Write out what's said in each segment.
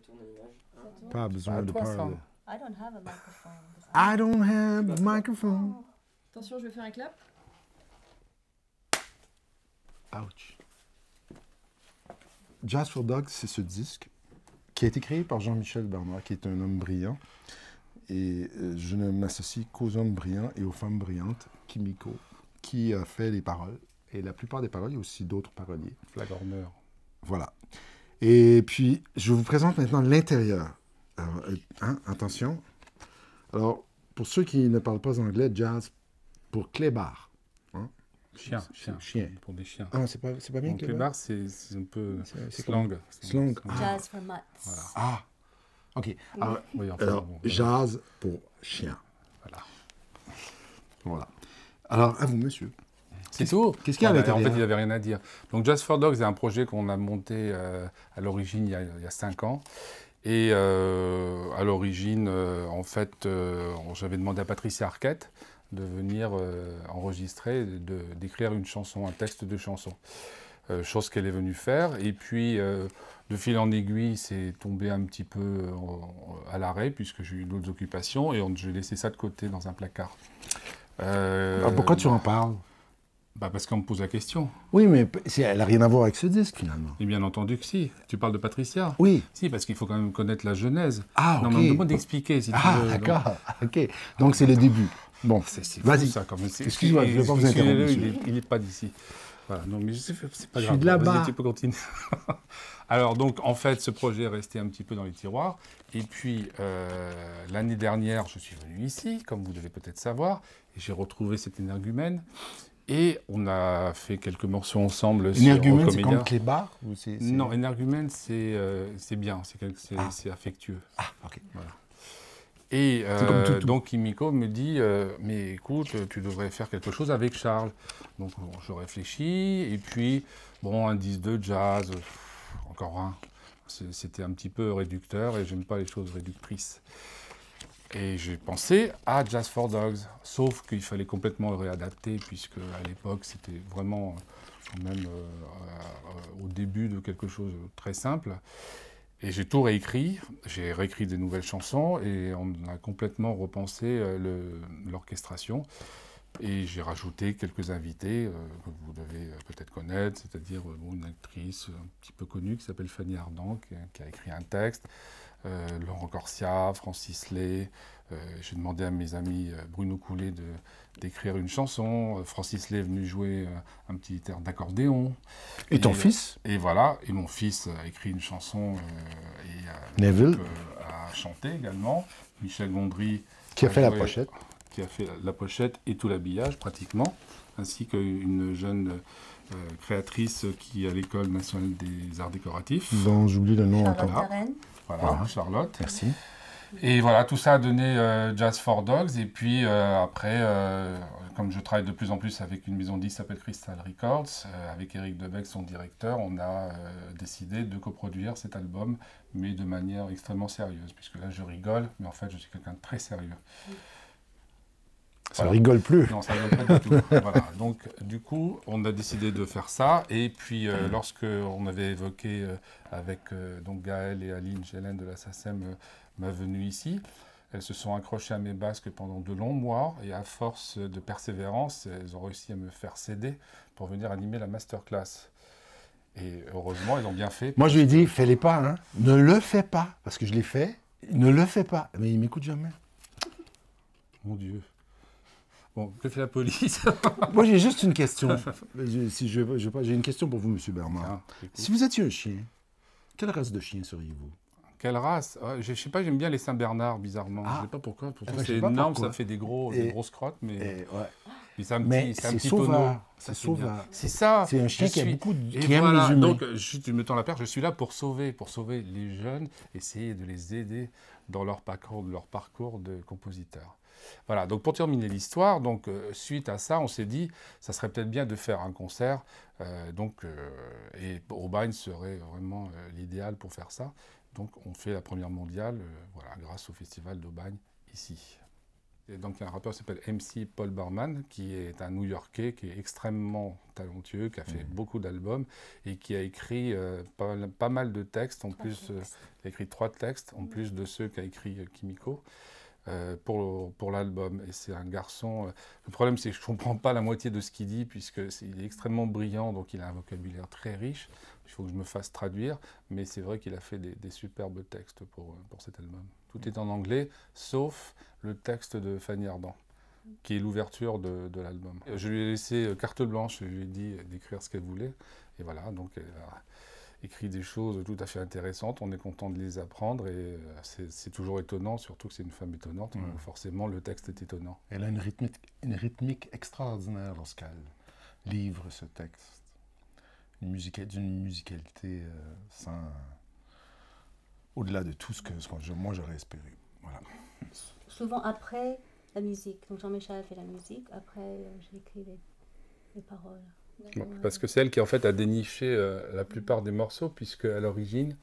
tourne l'image. Ça tourne. Pas besoin de toi, ça. parler. I don't have a microphone. I don't have a microphone. Attention, je vais faire un clap. Ouch. Jazz for Dogs, c'est ce disque qui a été créé par Jean-Michel Bernard, qui est un homme brillant. Et je ne m'associe qu'aux hommes brillants et aux femmes brillantes, Kimiko, qui a fait les paroles. Et la plupart des paroles, il y a aussi d'autres paroliers. Flagorneur. Voilà. Et puis, je vous présente maintenant l'intérieur. Alors, attention. Alors, pour ceux qui ne parlent pas anglais, jazz pour clébard. Hein? Chien. Pour des chiens. Ah, c'est pas bien Donc, clébard? c'est un peu C'est slang. Slang. Ah. Jazz for mutts. Voilà. Ah, ok. Alors, Oui, enfin, alors, bon, jazz pour chien. voilà. Voilà. Alors, à vous, monsieur. C'est tout. Qu'est-ce qu'il y a à En l'intérieur? fait, il n'y avait rien à dire. Donc, Jazz for Dogs est un projet qu'on a monté à l'origine il y a 5 ans. Et à l'origine, en fait, j'avais demandé à Patricia Arquette de venir enregistrer, d'écrire une chanson, un texte de chanson. Chose qu'elle est venue faire. Et puis, de fil en aiguille, c'est tombé un petit peu à l'arrêt, puisque j'ai eu d'autres occupations, et j'ai laissé ça de côté dans un placard. Alors, pourquoi tu en parles? Parce qu'on me pose la question. Oui, mais elle n'a rien à voir avec ce disque, finalement. Et bien entendu que si. Tu parles de Patricia? Oui. Si, parce qu'il faut quand même connaître la genèse. Ah, ok. Non, mais on me demande d'expliquer, si tu veux. D'accord. Ok. Donc, c'est le début. Bon, C'est vas-y. ça, quand même. Excuse-moi, je ne veux pas vous interrompre, monsieur. Il n'est pas d'ici. Voilà, non, mais c'est pas Je grave. suis de là-bas. Vas-y, tu peux continuer. Alors, donc, en fait, ce projet est resté un petit peu dans les tiroirs. Et puis, l'année dernière, je suis venu ici, comme vous devez peut-être savoir, et j'ai retrouvé cet énergumène. Et on a fait quelques morceaux ensemble Énergumène, sur c'est Comédia. comme clébard ou Non, énergumène, c'est bien, c'est affectueux. Ah, ok. Voilà. Et comme toutou. donc Kimiko me dit mais écoute, tu devrais faire quelque chose avec Charles. Donc bon, je réfléchis, et puis bon, un disque de jazz, encore un. C'était un petit peu réducteur, et j'aime pas les choses réductrices. Et j'ai pensé à Jazz for Dogs, sauf qu'il fallait complètement le réadapter, puisque à l'époque, c'était vraiment quand même au début de quelque chose de très simple. Et j'ai tout réécrit, j'ai réécrit des nouvelles chansons, et on a complètement repensé l'orchestration. Et j'ai rajouté quelques invités que vous devez peut-être connaître, c'est-à-dire une actrice un petit peu connue qui s'appelle Fanny Ardant, qui a écrit un texte, Laurent Corsia, Francis Lay. J'ai demandé à mes amis Bruno Coulet d'écrire une chanson. Francis Lay est venu jouer un petit air d'accordéon. Et ton fils? Et voilà, et mon fils a écrit une chanson Neville. a chanté également. Michel Gondry Qui a fait la joué- pochette. qui a fait la pochette et tout l'habillage pratiquement, ainsi qu'une jeune créatrice qui est à l'École nationale des arts décoratifs. Dont j'oublie le nom Charlotte encore. Terren. Voilà, Charlotte. Merci. Et voilà, tout ça a donné Jazz for Dogs. Et puis après, comme je travaille de plus en plus avec une maison de disques qui s'appelle Crystal Records, avec Eric Debec, son directeur, on a décidé de coproduire cet album, mais de manière extrêmement sérieuse, puisque là je rigole, mais en fait je suis quelqu'un de très sérieux. Ça Voilà. rigole plus. Non, ça ne rigole pas du tout. Voilà. Donc, du coup, on a décidé de faire ça. Et puis, lorsque on avait évoqué avec donc Gaël et Aline Gélène de la SACEM ma venue ici, elles se sont accrochées à mes basques pendant de longs mois. Et à force de persévérance, elles ont réussi à me faire céder pour venir animer la masterclass. Et heureusement, elles ont bien fait. Moi, je lui ai dit, fais-les pas, hein. Ne le fais pas. Parce que je l'ai fait. Ne le fais pas. Mais il m'écoute jamais. Mon Dieu. Bon, que fait la police? Moi, j'ai juste une question. J'ai une question pour vous, monsieur Bernard. Si vous étiez un chien, quelle race de chien seriez-vous? Quelle race? Je sais pas, j'aime bien les Saint-Bernard, bizarrement. Ah. Je sais pas pourquoi. Pourtant, Eh ben, je c'est sais pas énorme, pourquoi. ça fait des grosses crottes, mais Ouais. c'est un Mais petit, un c'est petit sauvage. tonneau. C'est Ça, bien. sauvage. C'est ça. C'est un chien Je qui a suis- beaucoup Et qui aime voilà, les humains. donc, tu me tends la perche, je suis là pour sauver les jeunes, essayer de les aider dans leur parcours de compositeur. Voilà, donc pour terminer l'histoire, donc suite à ça, on s'est dit, ça serait peut-être bien de faire un concert, et Aubagne serait vraiment l'idéal pour faire ça. Donc on fait la première mondiale, voilà, grâce au festival d'Aubagne ici. Et donc, il y a un rappeur qui s'appelle MC Paul Burman, qui est un New-Yorkais, qui est extrêmement talentueux, qui a fait beaucoup d'albums et qui a écrit pas mal de textes. En plus, il a écrit 3 textes, en plus de ceux qu'a écrit Kimiko. Pour l'album. Et c'est un garçon... le problème, c'est que je ne comprends pas la moitié de ce qu'il dit, puisqu'il est extrêmement brillant, donc il a un vocabulaire très riche. Il faut que je me fasse traduire, mais c'est vrai qu'il a fait des superbes textes pour cet album. Tout est en anglais, sauf le texte de Fanny Ardant, qui est l'ouverture de l'album. Je lui ai laissé carte blanche, je lui ai dit d'écrire ce qu'elle voulait, et voilà, donc elle a écrit des choses tout à fait intéressantes, on est content de les apprendre, et c'est toujours étonnant, surtout que c'est une femme étonnante, donc forcément le texte est étonnant. Elle a une rythmique extraordinaire lorsqu'elle livre ce texte. D'une musicalité au-delà de tout ce que moi j'aurais espéré. Voilà. Souvent après la musique, donc Jean-Michel fait la musique, après j'écris les paroles. Bon, parce que c'est elle qui en fait a déniché la plupart des morceaux, puisque à l'origine,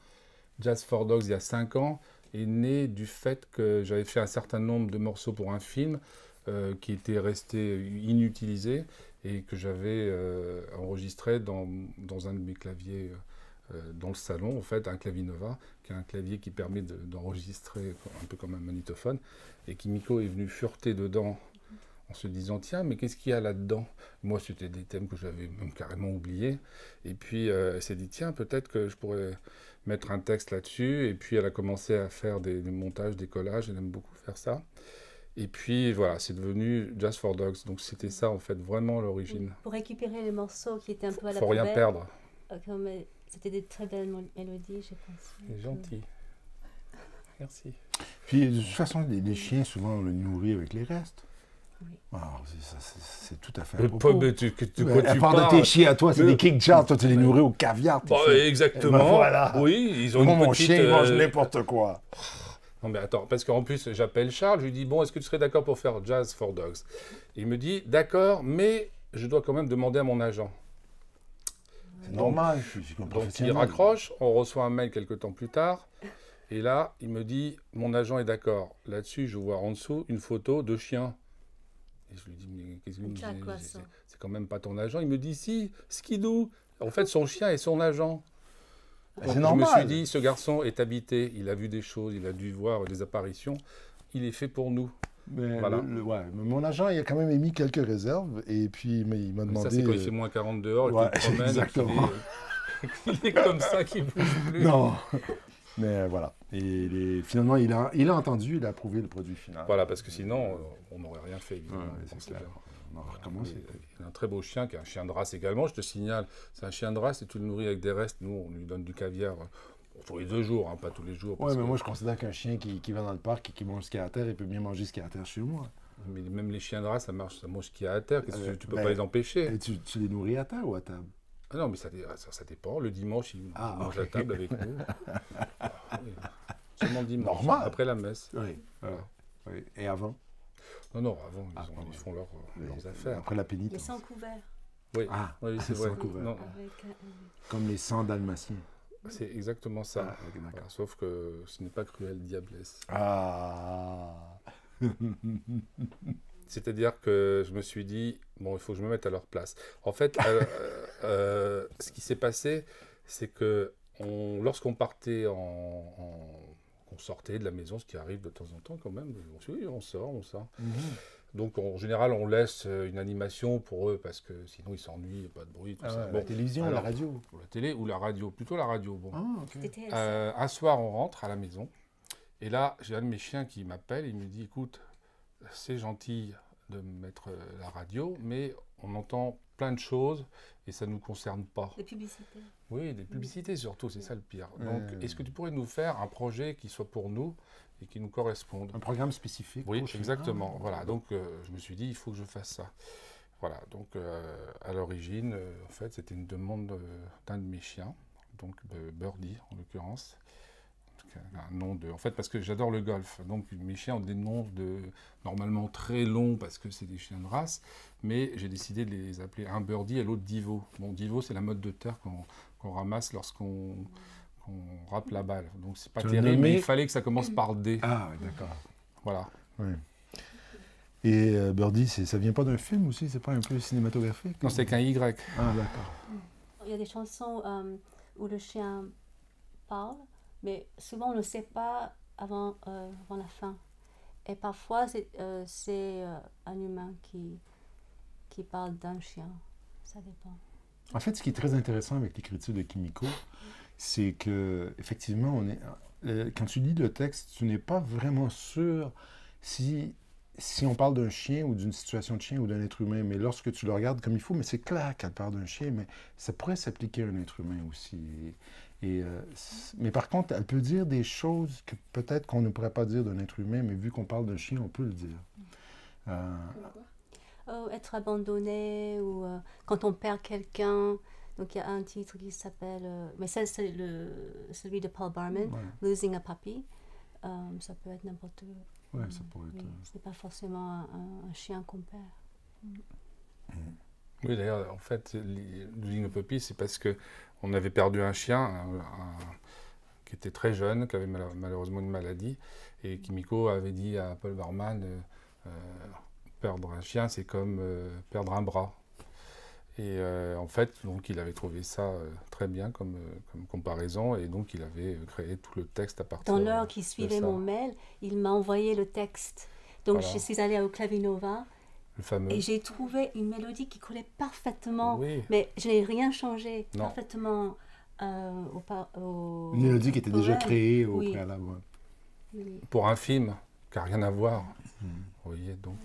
Jazz for Dogs, il y a 5 ans, est né du fait que j'avais fait un certain nombre de morceaux pour un film qui étaient restés inutilisés et que j'avais enregistré dans un de mes claviers dans le salon, en fait, un clavier Nova, qui est un clavier qui permet d'enregistrer un peu comme un magnétophone, et Kimiko est venue fureter dedans en se disant, tiens, mais qu'est-ce qu'il y a là-dedans? Moi, c'était des thèmes que j'avais même carrément oubliés. Et puis, elle s'est dit, tiens, peut-être que je pourrais mettre un texte là-dessus. Et puis, elle a commencé à faire des montages, des collages. Elle aime beaucoup faire ça. Et puis, voilà, c'est devenu Jazz for Dogs. Donc, c'était ça, en fait, vraiment l'origine. Pour récupérer les morceaux qui étaient un peu à la faut poubelle. Rien perdre. C'était des très belles mélodies, je pense. C'est gentil. Merci. Puis, de toute façon, les chiens, souvent, on les nourrit avec les restes. Oui. Alors, c'est tout à fait Mais à propos. tu parles de tes chiens à toi, c'est des King Charles, toi tu les nourris au caviar. Exactement. Ben voilà. Oui, ils ont Moi, une mon petite, chien, il mange n'importe quoi. Non mais attends, parce qu'en plus j'appelle Charles, je lui dis bon, est-ce que tu serais d'accord pour faire Jazz for Dogs? Il me dit d'accord, mais je dois quand même demander à mon agent. C'est normal, je suis comme Donc il professionnel. raccroche, on reçoit un mail quelques temps plus tard, et là il me dit mon agent est d'accord. Là-dessus je vois en dessous une photo de chien. Et je lui dis mais qu'est-ce que vous me dites? C'est quand même pas ton agent. Il me dit si, Skidoo. En fait son chien est son agent. Donc, C'est normal. je me suis dit, ce garçon est habité, il a vu des choses, il a dû voir des apparitions, il est fait pour nous. Mais Voilà. ouais, mais mon agent, il a quand même émis quelques réserves, et puis mais il m'a demandé... Ça, c'est quand il fait moins 40 dehors, et ouais, qu'il promène, exactement. il est comme ça, qu'il ne bouge plus. Non, mais voilà. Et finalement, il a entendu, il a approuvé le produit final. Voilà, parce que sinon, on n'aurait rien fait, évidemment. Ouais, c'est clair. On a recommencé. Il a un très beau chien, qui est un chien de race également, je te signale. C'est un chien de race, et tu le nourris avec des restes. Nous, on lui donne du caviar pour les 2 jours, hein, pas tous les jours. Ouais, mais moi, je considère qu'un chien qui va dans le parc et qui mange ce qu'il y a à terre, il peut bien manger ce qu'il y a à terre chez moi. Mais même les chiens de race, ça mange ce qu'il y a à terre. Qu'est-ce que tu peux Ben, pas les empêcher? Et tu les nourris à terre ou à table? Ah non, mais ça dépend. Le dimanche, il mange à table avec nous. Oui. Seulement le dimanche, Normal. après la messe. Oui. Voilà. Oui. Et avant? Non, avant, ils font leurs affaires. Après la Les pénitence. sans couverts. Oui, Ah, oui c'est vrai. sans couvert. Non, Comme les 100 dalmatiens. c'est exactement ça. Ah, ok, d'accord. Voilà, sauf que ce n'est pas Cruel Diablesse. Ah. C'est-à-dire que je me suis dit, bon, il faut que je me mette à leur place. En fait, ce qui s'est passé, c'est que lorsqu'on partait on sortait de la maison, ce qui arrive de temps en temps quand même. On se dit, oui, on sort. Donc en général, on laisse une animation pour eux parce que sinon ils s'ennuient, pas de bruit, tout ça. La télévision, alors, la radio. Pour la télé ou la radio, plutôt la radio. Bon. Ah, ok. C'était Un soir, on rentre à la maison et là, j'ai un de mes chiens qui m'appelle, il me dit, écoute, c'est gentil de mettre la radio, mais on entend plein de choses et ça ne nous concerne pas. des publicités. Oui, des publicités surtout, c'est ça le pire. Donc, est-ce que tu pourrais nous faire un projet qui soit pour nous et qui nous corresponde? Un programme spécifique. Oui, pour chien. exactement. Ah, Voilà, donc je me suis dit, il faut que je fasse ça. Voilà, donc à l'origine, en fait, c'était une demande d'un de mes chiens, donc Birdie en l'occurrence. Un nom de... En fait, parce que j'adore le golf, donc mes chiens ont des noms normalement très longs parce que c'est des chiens de race, mais j'ai décidé de les appeler un Birdie et l'autre Divo. Bon, Divo, c'est la motte de terre qu'on ramasse lorsqu'on râpe la balle. Donc c'est pas terrible, mais il fallait que ça commence par D. Ah, d'accord. Voilà. Oui. Et Birdie, ça vient pas d'un film aussi? C'est pas un peu cinématographique? Non, c'est qu'un Y. Ah, d'accord. Il y a des chansons où le chien parle, mais souvent on ne le sait pas avant la fin. Et parfois c'est un humain qui parle d'un chien. Ça dépend. En fait, ce qui est très intéressant avec l'écriture de Kimiko, c'est que effectivement, quand tu lis le texte, tu n'es pas vraiment sûr si on parle d'un chien ou d'une situation de chien ou d'un être humain. Mais lorsque tu le regardes comme il faut, mais c'est clair qu'elle parle d'un chien, mais ça pourrait s'appliquer à un être humain aussi. Mais par contre, elle peut dire des choses que peut-être qu'on ne pourrait pas dire d'un être humain, mais vu qu'on parle d'un chien, on peut le dire. Être abandonné ou quand on perd quelqu'un. Donc il y a un titre qui s'appelle, mais ça c'est celui de Paul Barman, Ouais. Losing a Puppy. Ça peut être n'importe où. Ouais, ça pourrait être... Ce n'est pas forcément un chien qu'on perd. Oui, d'ailleurs, en fait, Losing a Puppy, c'est parce que on avait perdu un chien qui était très jeune, qui avait malheureusement une maladie, et Kimiko avait dit à Paul Barman, perdre un chien, c'est comme perdre un bras. Et en fait, donc, il avait trouvé ça très bien comme comparaison, et donc il avait créé tout le texte à partir Dans de l'heure qui suivait ça. mon mail, il m'a envoyé le texte. Donc Voilà. je suis allée au Clavinova Le fameux. et j'ai trouvé une mélodie qui collait parfaitement, Oui. mais je n'ai rien changé, Non. parfaitement au Une mélodie qui était déjà poème. créée au Oui. préalable. Ouais. Oui. Pour un film qui n'a rien à voir. Vous voyez, donc,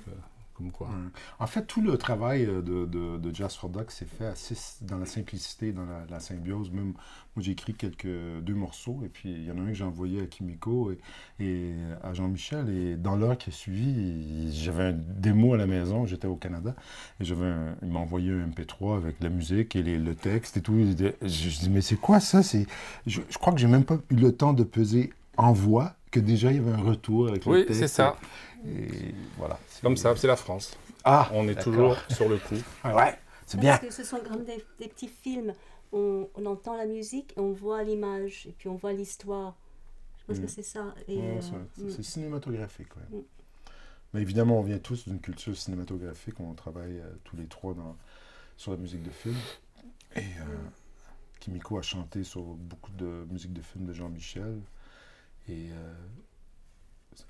comme quoi. Ouais. En fait, tout le travail de Jazz for Dogs s'est fait assez dans la simplicité, dans la symbiose. Même, moi, j'ai écrit 2 morceaux, et puis il y en a un que j'ai envoyé à Kimiko et à Jean-Michel. Et dans l'heure qui a suivi, j'avais un démo à la maison, j'étais au Canada, et il m'a envoyé un MP3 avec la musique et le texte et tout. Je dis, mais c'est quoi ça? Je crois que j'ai même pas eu le temps de peser envoi, que déjà il y avait un retour avec le Oui, texte. c'est ça. Et voilà. Comme ça, c'est la France. Ah, On est d'accord. toujours sur le coup. Ah ouais, c'est bien. Parce que ce sont comme des petits films. On entend la musique et on voit l'image et puis on voit l'histoire. Je pense que c'est ça. Et, Ouais, mm. c'est cinématographique. Ouais. Mm. Mais évidemment, on vient tous d'une culture cinématographique. On travaille tous les trois sur la musique de film. Et Kimiko a chanté sur beaucoup de musique de film de Jean-Michel. Et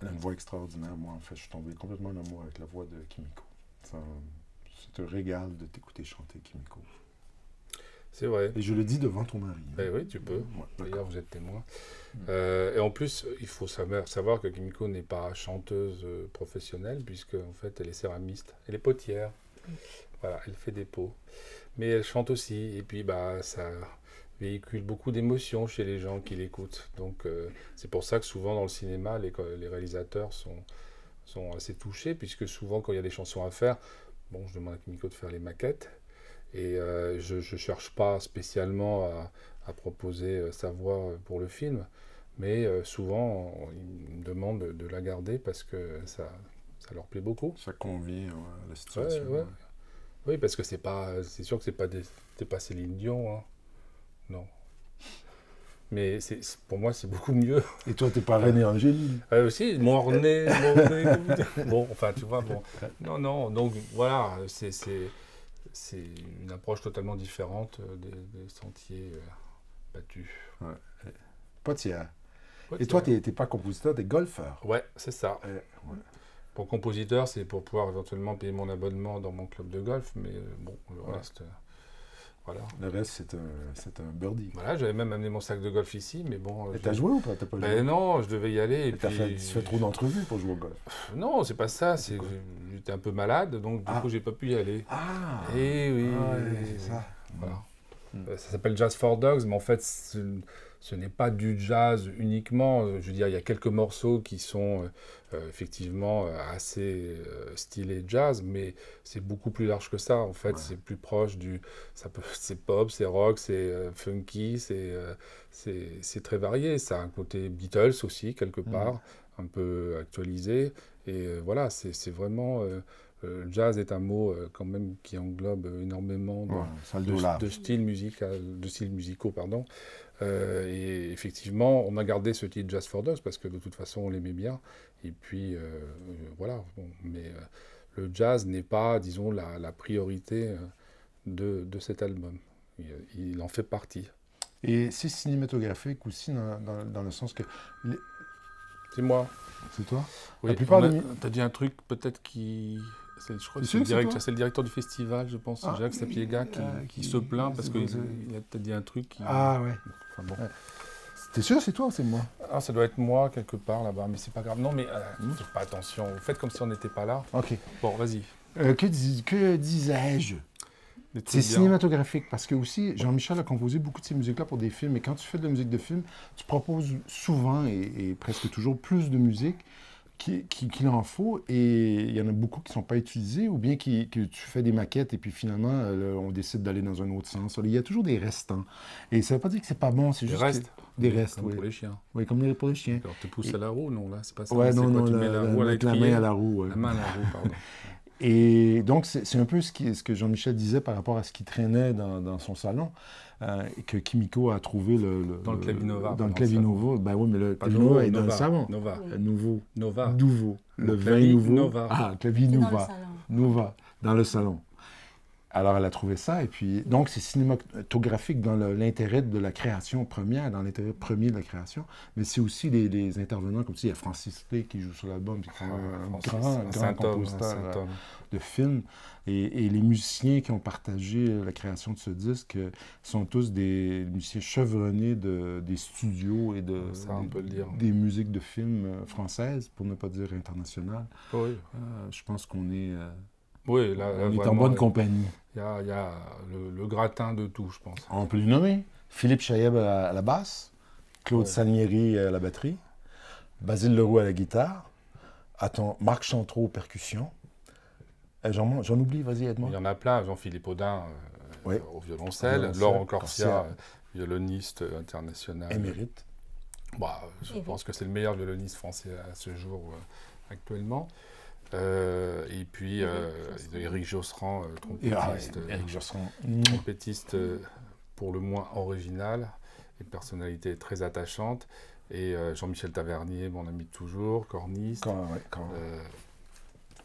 elle a une voix extraordinaire. Moi, en fait, je suis tombé complètement en amour avec la voix de Kimiko. C'est un régal de t'écouter chanter, Kimiko. C'est vrai. Et je le dis devant ton mari. Eh oui, tu peux. Ouais, d'accord. D'ailleurs, vous êtes témoin. Et en plus, il faut savoir que Kimiko n'est pas chanteuse professionnelle, puisque en fait, elle est céramiste. Elle est potière. Voilà, elle fait des pots. Mais elle chante aussi. Et puis, bah, ça véhicule beaucoup d'émotions chez les gens qui l'écoutent. Donc, c'est pour ça que souvent, dans le cinéma, les réalisateurs sont assez touchés, puisque souvent, quand il y a des chansons à faire, bon, je demande à Kimiko de faire les maquettes. Et je ne cherche pas spécialement à proposer sa voix pour le film, mais souvent, ils me demandent de la garder parce que ça leur plaît beaucoup. Ça convient à la situation. Ouais. Oui, parce que c'est sûr que c'est pas Céline Dion, hein. Non. Mais pour moi, c'est beaucoup mieux. Et toi, t'es pas René Angélil. Aussi, mon nez, bon, enfin, tu vois, bon. Non, donc voilà, c'est une approche totalement différente des sentiers battus. Ouais. Potière. Ouais, Et toi, c'est- t'es pas compositeur, t'es golfeur. Ouais, c'est ça. Ouais. Pour compositeur, c'est pour pouvoir éventuellement payer mon abonnement dans mon club de golf, mais bon, le Ouais. reste, voilà. Le reste, c'est un birdie. Voilà, j'avais même amené mon sac de golf ici, mais bon. Et t'as joué ou pas? T'as pas joué? Ben non, je devais y aller. Et Tu puis, fais trop d'entrevues pour jouer au golf. Non, c'est pas ça. C'est quoi? j'étais un peu malade, donc du Ah. coup, j'ai pas pu y aller. Ah! Eh oui, Ah, oui, c'est oui. ça. Voilà. Mm. Ça s'appelle Jazz for Dogs, mais en fait, ce n'est pas du jazz uniquement. Je veux dire, il y a quelques morceaux qui sont effectivement assez stylés jazz, mais c'est beaucoup plus large que ça. En fait, Ouais. c'est plus proche c'est pop, c'est rock, c'est funky, c'est très varié. Ça a un côté Beatles aussi, quelque part, un peu actualisé. Et voilà, c'est vraiment... jazz est un mot quand même qui englobe énormément Ouais, ça le dos large. de styles musicaux, pardon. Et effectivement, on a gardé ce titre Jazz for Dogs parce que de toute façon, on l'aimait bien. Et puis, voilà. Bon, mais le jazz n'est pas, disons, la priorité de cet album. Il en fait partie. Et c'est cinématographique aussi dans le sens que... C'est moi. C'est toi? Oui, La plupart des... T'as dit un truc peut-être qui... Je crois que C'est c'est le directeur du festival, je pense, Jacques Sapiega, qui se plaint parce que t'as dit un truc qui... Ah ouais. Enfin, bon. Ouais. T'es sûr c'est toi ou c'est moi? Ah, ça doit être moi quelque part là-bas, mais c'est pas grave. Non, mais faites pas attention. Faites comme si on n'était pas là. Ok. Bon, vas-y. Que disais-je? C'est cinématographique parce que aussi, Jean-Michel a composé beaucoup de ces musiques-là pour des films. Et quand tu fais de la musique de film, tu proposes souvent et presque toujours plus de musique qu'il en faut. Et il y en a beaucoup qui ne sont pas utilisées ou bien que tu fais des maquettes et puis finalement, on décide d'aller dans un autre sens. Il y a toujours des restants. Et ça ne veut pas dire que c'est pas bon, c'est juste des restes. Comme oui. pour les chiens. Oui, comme pour les chiens. Alors, tu pousses à la roue, non, là, c'est pas ça. Ouais, non, tu mets la roue à la main à la roue. Ouais. La main à la roue, pardon. Et donc, c'est un peu ce que Jean-Michel disait par rapport à ce qui traînait dans son salon, et que Kimiko a trouvé dans le Clavinova. Dans le Clavinova. Ben oui, mais le Clavinova est dans le salon. Nova. Nouveau. Nova. Nouveau. Le vin nouveau. Nova. Ah, Dans Clavinova. le salon. Nova. Dans le salon. Alors, elle a trouvé ça, et puis, donc, c'est cinématographique dans l'intérêt de la création première, dans l'intérêt premier de la création, mais c'est aussi les intervenants, comme tu dis, il y a Francis Play qui joue sur l'album, qui est un grand compositeur de films, et les musiciens qui ont partagé la création de ce disque sont tous des musiciens chevronnés des studios et des musiques de films françaises, pour ne pas dire internationales. Oui. Je pense qu'on est... Oui, là, on est en bonne compagnie. Il y a le gratin de tout, je pense. On peut les nommer. Philippe Chaïeb à la basse, Claude Salieri à la batterie, Basile Leroux à la guitare, Marc Chantreau aux percussions. J'en oublie, vas-y, aide-moi. Il y en a plein. Jean-Philippe Audin au violoncelle, Laurent Corsia, violoniste international. Émérite. Je pense que c'est le meilleur violoniste français à ce jour actuellement. Et puis Éric Josserand, trompettiste pour le moins original, et personnalité très attachante. Et Jean-Michel Tavernier, mon ami de toujours, corniste.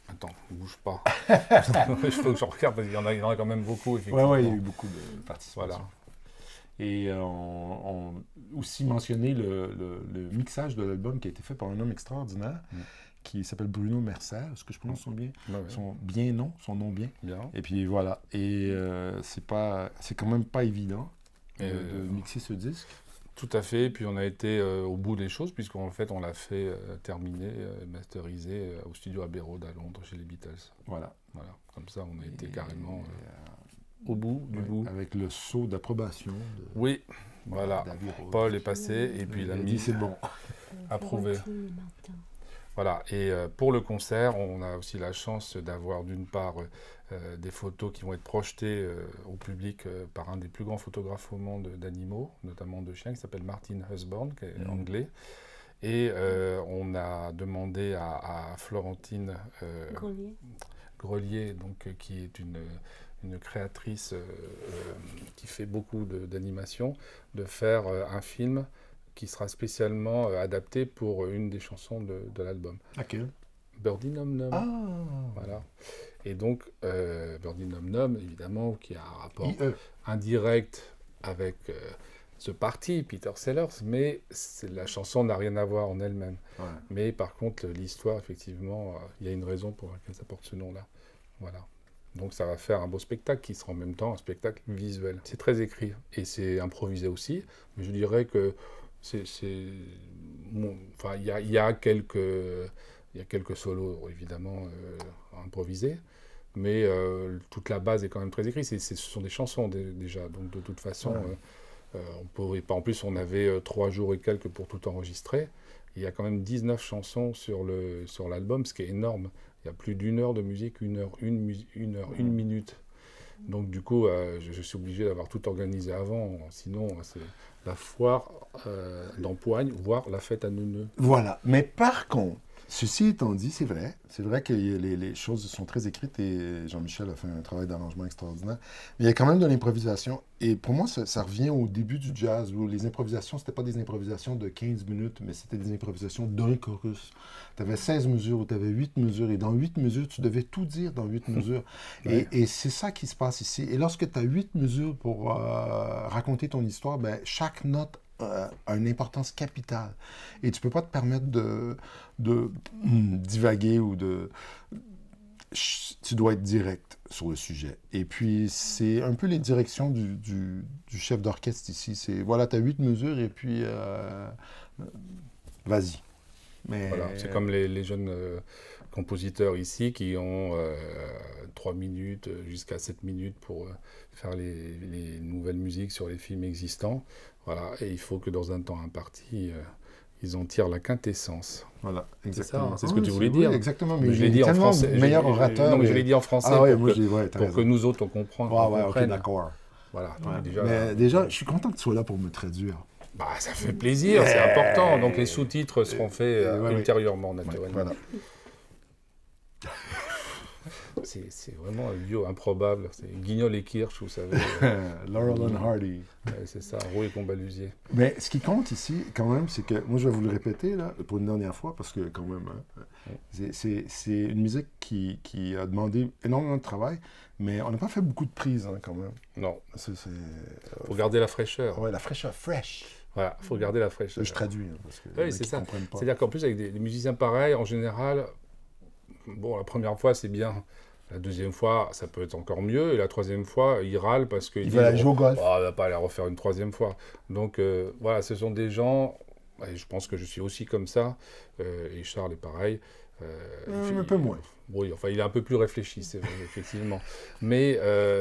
Attends, bouge pas. Il faut que je regarde parce qu'il y en a quand même beaucoup, effectivement. Oui, il y a eu beaucoup de participation. Voilà. Et on aussi mentionné le mixage de l'album qui a été fait par un homme extraordinaire. Qui s'appelle Bruno Mercer, est-ce que je prononce son nom bien? Bien. Et puis voilà. Et c'est quand même pas évident de mixer ce disque. Tout à fait. Et puis on a été au bout des choses, puisqu'en fait on l'a fait terminer, masteriser au studio Abbey Road à Londres, chez les Beatles. Voilà. Comme ça, on a été carrément au bout du bout. Avec le sceau d'approbation. Oui, voilà. Paul est passé et puis il a mis c'est bon. Approuvé. Voilà, et pour le concert, on a aussi la chance d'avoir d'une part des photos qui vont être projetées au public par un des plus grands photographes au monde d'animaux, notamment de chiens, qui s'appelle Martin Husborn, qui est anglais. Et on a demandé à Florentine Grelier, donc, qui est une créatrice qui fait beaucoup d'animation, de faire un film qui sera spécialement adapté pour une des chansons de l'album. Laquelle? Birdie Nom Nom. Ah. Voilà. Et donc, Birdie Nom Nom, évidemment, qui a un rapport indirect avec ce parti, Peter Sellers, mais la chanson n'a rien à voir en elle-même. Ouais. Mais par contre, l'histoire, effectivement, il y a une raison pour laquelle ça porte ce nom-là. Voilà. Donc ça va faire un beau spectacle qui sera en même temps un spectacle visuel. C'est très écrit et c'est improvisé aussi, mais je dirais que il y a quelques solos évidemment improvisés, mais toute la base est quand même très écrite. Ce sont des chansons déjà, donc de toute façon, on pourrait pas. En plus, on avait 3 jours et quelques pour tout enregistrer. Il y a quand même 19 chansons sur l'album, ce qui est énorme. Il y a plus d'1 heure de musique, 1 heure, 1 minute. Donc du coup, je suis obligé d'avoir tout organisé avant, sinon c'est la foire d'Empoigne, voire la fête à Neuneu. Voilà. Mais par contre, Ceci étant dit, c'est vrai que les choses sont très écrites et Jean-Michel a fait un travail d'arrangement extraordinaire. Mais il y a quand même de l'improvisation. Et pour moi, ça revient au début du jazz où les improvisations, c'était pas des improvisations de 15 minutes, mais c'était des improvisations d'un chorus. Tu avais 16 mesures ou tu avais 8 mesures et dans 8 mesures, tu devais tout dire dans 8 mesures. Ouais. Et c'est ça qui se passe ici. Et lorsque tu as 8 mesures pour raconter ton histoire, ben, chaque note a une importance capitale. Et tu ne peux pas te permettre de divaguer ou de... Tu dois être direct sur le sujet. Et puis, c'est un peu les directions du chef d'orchestre ici. C'est, voilà, tu as 8 mesures et puis, vas-y. Mais... Voilà, c'est comme les jeunes compositeurs ici qui ont 3 minutes jusqu'à 7 minutes pour faire les nouvelles musiques sur les films existants. Voilà, et il faut que dans un temps imparti, ils en tirent la quintessence. Voilà, exactement. C'est ce que tu voulais dire. Oui, exactement, mais je l'ai dit en français. Meilleur orateur. Non, mais je l'ai dit en français pour que nous autres on comprenne. Ouais, ok, d'accord. Voilà. Ouais. Déjà, je suis content que tu sois là pour me traduire. Bah, ça fait plaisir, c'est important. Donc les sous-titres seront faits ultérieurement, naturellement. Voilà. C'est vraiment un duo improbable. C'est Guignol et Kirsch, vous savez. Laurel and Hardy. C'est ça, Roux et Combalusier. Mais ce qui compte ici, quand même, c'est que, moi je vais vous le répéter là, pour une dernière fois, parce que quand même, c'est une musique qui a demandé énormément de travail, mais on n'a pas fait beaucoup de prises quand même. Non. Faut garder la fraîcheur. Ouais, la fraîcheur, fresh. Voilà, il faut garder la fraîcheur. Je traduis, parce que oui, c'est ça. C'est-à-dire qu'en plus, avec des musiciens pareils, en général, bon, la première fois, c'est bien. La deuxième fois, ça peut être encore mieux. Et la troisième fois, il râle parce qu'il va aller jouer au golf. On ne va pas aller refaire une troisième fois. Donc, voilà, ce sont des gens, et je pense que je suis aussi comme ça, et Charles est pareil. Un peu moins. Oui, enfin, il est un peu plus réfléchi, c'est vrai, effectivement. Mais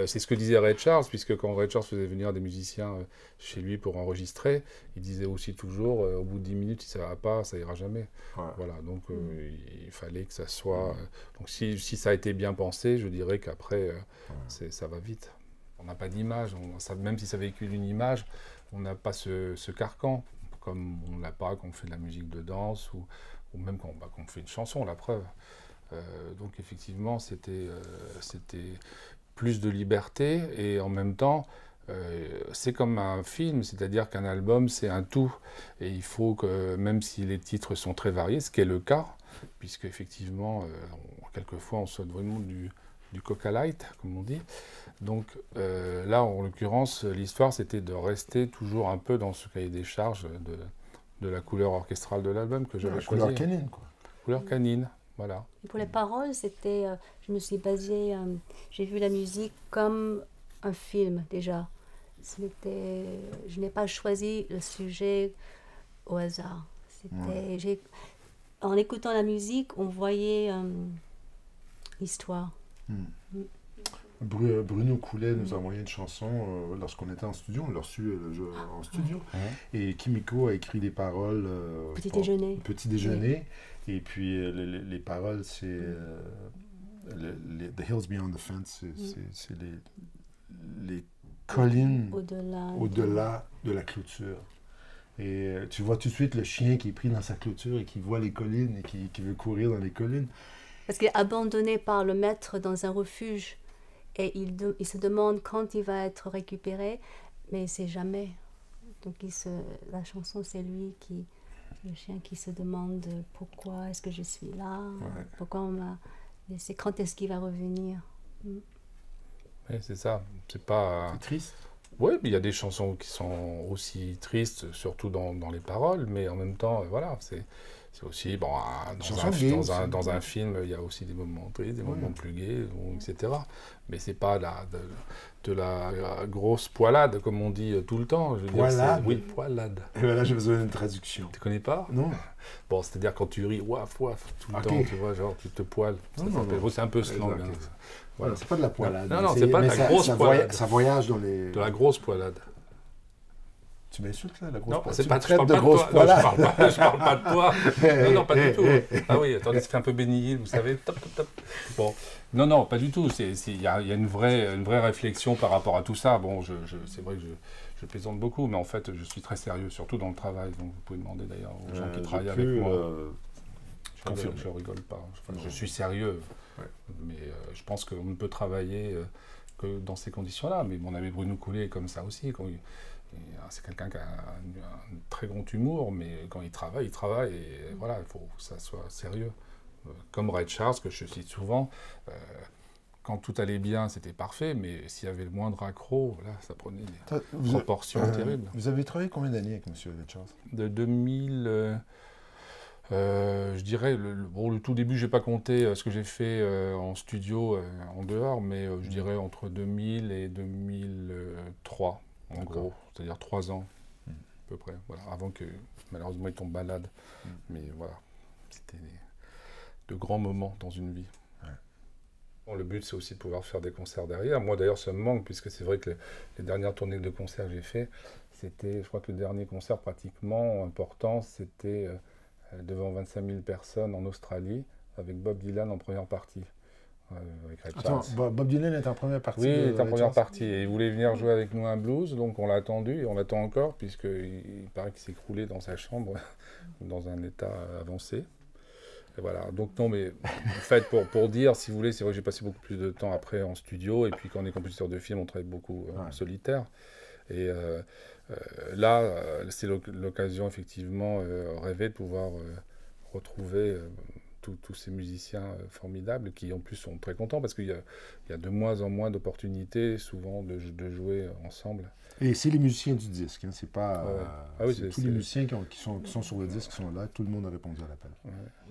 c'est ce que disait Ray Charles, puisque quand Ray Charles faisait venir des musiciens chez lui pour enregistrer, il disait aussi toujours, au bout de 10 minutes, si ça ne va pas, ça ira jamais. Ouais. Voilà, donc il fallait que ça soit... donc si ça a été bien pensé, je dirais qu'après, ça va vite. On n'a pas d'image, même si ça véhicule une image, on n'a pas ce carcan, comme on ne l'a pas quand on fait de la musique de danse, ou même quand on fait une chanson, la preuve. Donc effectivement, c'était plus de liberté et en même temps, c'est comme un film, c'est-à-dire qu'un album, c'est un tout. Et il faut que, même si les titres sont très variés, ce qui est le cas, puisque effectivement, quelquefois, on soit vraiment du Coca Light, comme on dit. Donc là, en l'occurrence, l'histoire, c'était de rester toujours un peu dans ce cahier des charges de la couleur orchestrale de l'album que j'avais choisi. Couleur canine, quoi. Couleur canine. Voilà. Et pour les paroles, c'était, je me suis basée, j'ai vu la musique comme un film déjà. Je n'ai pas choisi le sujet au hasard. En écoutant la musique, on voyait l'histoire. Bruno Coulet nous a envoyé une chanson lorsqu'on était en studio, on l'a reçu en studio. Et Kimiko a écrit des paroles. Petit déjeuner. Petit déjeuner. Oui. Et puis les paroles, c'est The Hills Beyond the Fence, c'est les collines au-delà de la clôture. Et tu vois tout de suite le chien qui est pris dans sa clôture et qui voit les collines et qui veut courir dans les collines. Parce qu'il est abandonné par le maître dans un refuge. Et il se demande quand il va être récupéré, mais c'est jamais. Donc la chanson, c'est lui le chien qui se demande pourquoi est-ce que je suis là, pourquoi on m'a laissé, quand est-ce qu'il va revenir. Oui, c'est ça. C'est pas triste. Oui, mais il y a des chansons qui sont aussi tristes, surtout dans les paroles, mais en même temps, voilà, c'est aussi, bon, dans un film, il y a aussi des moments tristes, des moments plus gais, etc. Mais c'est pas de la grosse poilade, comme on dit tout le temps. Poilade? Oui, poilade. Et là, j'ai besoin d'une traduction. Tu connais pas? Non. Bon, c'est-à-dire quand tu ris, waf, tout le temps, tu vois, genre, tu te poiles. C'est un peu slang. Hein. Voilà. C'est pas de la poilade. Non, c'est pas de la grosse poilade. Ça voyage dans les... De la grosse poilade. Tu m'insultes là, la grosse non, poilade. c'est pas de grosse poilade. Non, je parle pas de toi. Non, pas du tout. Ah oui, attendez, ça fait un peu Benny Hill, vous savez. Top. Bon, non, pas du tout. Il y a une vraie réflexion par rapport à tout ça. Bon, c'est vrai que je plaisante beaucoup, mais en fait, je suis très sérieux, surtout dans le travail. Donc, vous pouvez demander d'ailleurs aux gens qui travaillent avec moi. Confirmé. Je rigole pas. Enfin, je suis sérieux. Ouais. Mais je pense qu'on ne peut travailler que dans ces conditions-là. Mais mon ami Bruno Coulet est comme ça aussi. C'est quelqu'un qui a un très grand humour, mais quand il travaille, et voilà, il faut que ça soit sérieux. Comme Ray Charles, que je cite souvent, quand tout allait bien, c'était parfait, mais s'il y avait le moindre accro, là, ça prenait des proportions terribles. Vous avez travaillé combien d'années avec M. Charles? De 2000, je dirais, le tout début, je n'ai pas compté ce que j'ai fait en studio, en dehors, mais je dirais entre 2000 et 2003, en gros, c'est-à-dire 3 ans, à peu près, voilà, avant que malheureusement il tombe malade. Mais voilà, c'était de grands moments dans une vie. Bon, le but, c'est aussi de pouvoir faire des concerts derrière. Moi, d'ailleurs, ça me manque, puisque c'est vrai que les dernières tournées de concerts que j'ai fait, c'était, je crois que le dernier concert pratiquement important, c'était devant 25 000 personnes en Australie, avec Bob Dylan en première partie. Avec Ray Attends, Charles. Bob Dylan est en première partie. Oui, il de est en Ray première Charles? partie. Et il voulait venir jouer avec nous un blues, donc on l'a attendu, et on l'attend encore, puisqu'il paraît qu'il s'est écroulé dans sa chambre, dans un état avancé. Et voilà, donc non, mais en fait, pour dire, si vous voulez, c'est vrai que j'ai passé beaucoup plus de temps après en studio, et puis quand on est compositeur de films, on travaille beaucoup en solitaire. Et là, c'est l'occasion, effectivement, rêvée de pouvoir retrouver tous ces musiciens formidables qui, en plus, sont très contents, parce qu'il y a de moins en moins d'opportunités, souvent, de jouer ensemble. Et c'est les musiciens du disque, hein, c'est pas... Ah oui, c'est tous les musiciens qui sont sur le disque qui sont là, tout le monde a répondu à l'appel.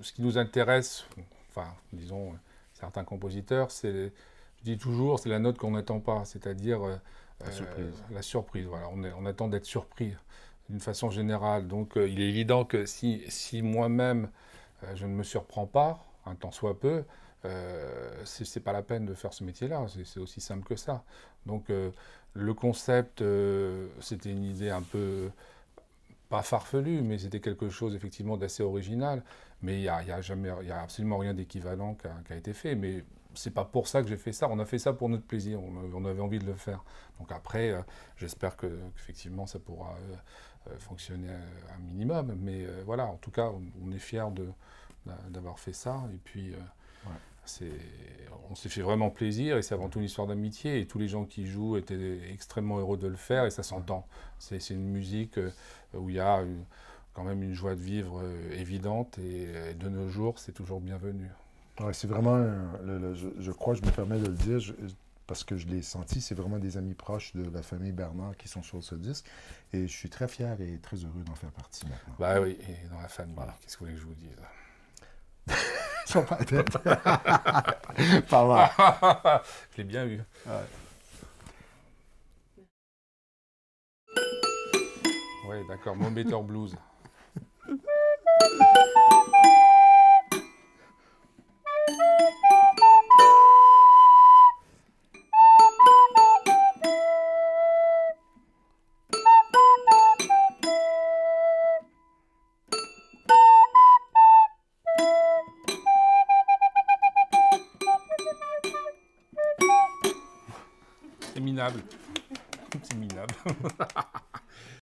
Ce qui nous intéresse, enfin, disons, certains compositeurs, je dis toujours, c'est la note qu'on n'attend pas, c'est-à-dire La surprise. La surprise, voilà, on attend d'être surpris d'une façon générale. Donc, il est évident que si moi-même, je ne me surprends pas, un tant soit peu, c'est pas la peine de faire ce métier-là, c'est aussi simple que ça. Donc, le concept, c'était une idée un peu... pas farfelu, mais c'était quelque chose effectivement d'assez original. Mais il y a absolument rien d'équivalent qui a été fait. Mais c'est pas pour ça que j'ai fait ça. On a fait ça pour notre plaisir. On avait envie de le faire. Donc après, j'espère qu'effectivement ça pourra fonctionner un minimum. Mais voilà, en tout cas, on est fiers d'avoir fait ça. Et puis, on s'est fait vraiment plaisir. Et c'est avant tout une histoire d'amitié. Et tous les gens qui jouent étaient extrêmement heureux de le faire. Et ça s'entend. C'est une musique où il y a quand même une joie de vivre évidente, et de nos jours, c'est toujours bienvenu. Ouais, c'est vraiment, je crois, je me permets de le dire, parce que je l'ai senti, c'est vraiment des amis proches de la famille Bernard qui sont sur ce disque, et je suis très fier et très heureux d'en faire partie maintenant. Bah oui, et dans la famille, voilà. Qu'est-ce que vous voulez que je vous dise? Sur ma tête. Par là. Je l'ai bien eu. Ouais. Oui, d'accord, Mo Better Blues. C'est minable. C'est minable.